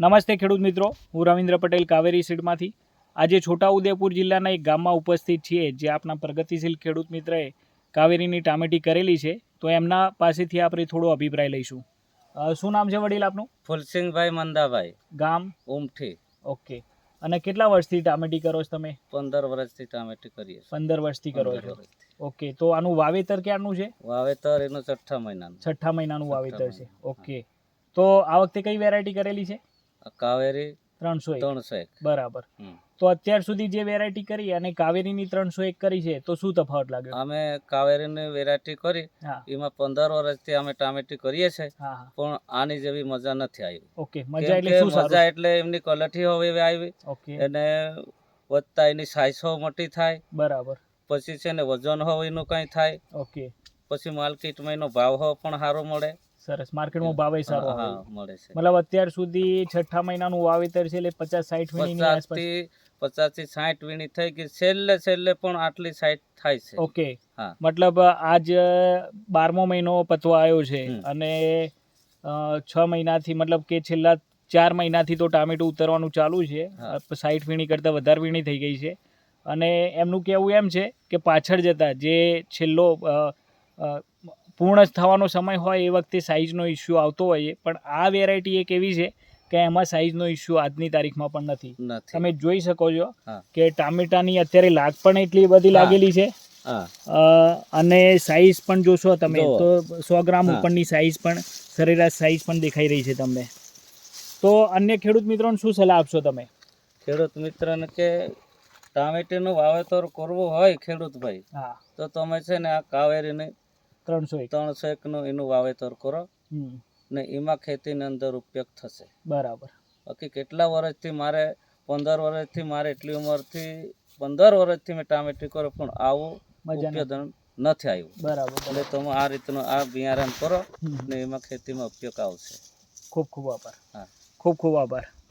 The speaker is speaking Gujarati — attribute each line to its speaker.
Speaker 1: નમસ્તે ખેડૂત મિત્રો, હું રવિન્દ્ર પટેલ કાવેરી સીડમાંથી આજે છોટાઉદેપુર જિલ્લાના એક ગામમાં ઉપસ્થિત છીએ જે આપણા પ્રગતિશીલ ખેડૂત મિત્રએ કાવેરીની ટામેટી કરેલી છે. તો એમના પાસેથી આપણે થોડો અભિપ્રાય લઈશું. શું નામ છે વડીલ આપનું?
Speaker 2: ફુલસિંહભાઈ મંદાભાઈ,
Speaker 1: ગામ?
Speaker 2: ઉમઠી.
Speaker 1: ઓકે. અને કેટલા વર્ષથી ટામેટી કરો છો તમે?
Speaker 2: 15 વર્ષથી ટામેટી કરીએ છીએ.
Speaker 1: 15 વર્ષથી કરો
Speaker 2: 15
Speaker 1: છો.
Speaker 2: વર્ષથી.
Speaker 1: ઓકે. તો આનું વાવેતર ક્યારનું છે?
Speaker 2: વાવેતર એનું 6ઠ્ઠા મહિનાનું.
Speaker 1: 6ઠ્ઠા મહિનાનું વાવેતર છે.
Speaker 2: મહિનાનું.
Speaker 1: ઓકે. તો આ વખતે કઈ વેરાયટી કરેલી છે?
Speaker 2: કાવેરી
Speaker 1: 301.
Speaker 2: 301.
Speaker 1: બરાબર.
Speaker 2: હમ.
Speaker 1: તો અત્યાર સુધી જે વેરાયટી કરી અને કાવેરીની 301 કરી છે તો શું તફાવત લાગ્યો?
Speaker 2: અમે કાવેરીની વેરાયટી કરી,
Speaker 1: હા
Speaker 2: એમાં 15 વર્ષથી અમે ટામેટી કરીએ છીએ,
Speaker 1: હા હા.
Speaker 2: પણ આની જેવી મજા નથી આવી.
Speaker 1: ઓકે.
Speaker 2: કેમ
Speaker 1: મજા એટલે
Speaker 2: કે
Speaker 1: શું સારું?
Speaker 2: મજા એટલે એમની ક્વોલિટી હવે આવી,
Speaker 1: ઓકે.
Speaker 2: અને વધતા એની સાઈઝ હો મોટી થાય,
Speaker 1: બરાબર.
Speaker 2: પછી છે ને વજન હો એનું કંઈ થાય,
Speaker 1: ઓકે.
Speaker 2: પછી માર્કેટમાં એનો ભાવ હો પણ સારો મળે.
Speaker 1: સરસ. માર્કેટમાં ભાવે સારો
Speaker 2: હા,
Speaker 1: આવે.
Speaker 2: મળે છે.
Speaker 1: મતલબ અત્યાર સુધી 6ઠ્ઠા મહિનાનું વાવેતર છે એટલે 50-60 વીણીની
Speaker 2: 50
Speaker 1: આસપાસ.
Speaker 2: થી 60 વીણી થઈ ગઈ, છેલ્લે પણ આટલી સાઈડ થાય છે.
Speaker 1: ઓકે.
Speaker 2: હા.
Speaker 1: મતલબ આજ 12મો મહિનો પતવા આવ્યો છે
Speaker 2: હમ.
Speaker 1: અને 6 મહિનાથી મતલબ કે છેલ્લા 4 મહિનાથી તો ટામેટું ઉતરવાનું ચાલુ છે.
Speaker 2: હા.
Speaker 1: 60 વીણી કરતાં વધારે વીણી થઈ ગઈ છે અને એમનું કહેવું એમ છે કે પાછળ જતા જે છેલ્લો પૂર્ણ થવાનો સમય હોય એ વખતે સાઇઝનો ઇસ્યુ આવતો હોય છે, પણ આ વેરાયટી એક એવી છે કે એમાં સાઇઝનો ઇસ્યુ આજની તારીખમાં પણ નથી. તમે જોઈ શકો છો
Speaker 2: હા.
Speaker 1: કે ટામેટાની અત્યારે લાગ પણ એટલી બધી
Speaker 2: હા.
Speaker 1: લાગેલી છે
Speaker 2: હા.
Speaker 1: અને સાઇઝ પણ જોશો તમે
Speaker 2: જુઓ.
Speaker 1: તો 100 ગ્રામ
Speaker 2: હા.
Speaker 1: ઉપરની સાઇઝ પણ સરેરાશ સાઇઝ પણ દેખાઈ રહી છે તમને. તો અન્ય ખેડૂત મિત્રોને શું સલાહ આપશો તમે?
Speaker 2: ખેડૂત મિત્રને કે ટામેટીનું વાવેતર કરવું હોય ખેડૂતભાઈ,
Speaker 1: હા.
Speaker 2: તો તમે છે ને આ કાવેરીને
Speaker 1: 301.
Speaker 2: 301 નું એનું વાવેતર કરો ને એમાં ખેતીની અંદર ઉપયોગ થશે.
Speaker 1: બરાબર.
Speaker 2: બાકી કેટલા વર્ષથી મારે 15 વર્ષથી મારે એટલી ઉંમરથી 15 વર્ષથી મેં ટામેટી કરો, પણ આવું
Speaker 1: મજા નથી.
Speaker 2: ઉત્પાદન નથી આવ્યું.
Speaker 1: બરાબર.
Speaker 2: એટલે તમે આ રીતનું આ બિયારણ કરો ને એમાં ખેતીમાં ઉપયોગ આવશે.
Speaker 1: ખૂબ ખૂબ આભાર.
Speaker 2: હા.
Speaker 1: ખૂબ ખૂબ આભાર.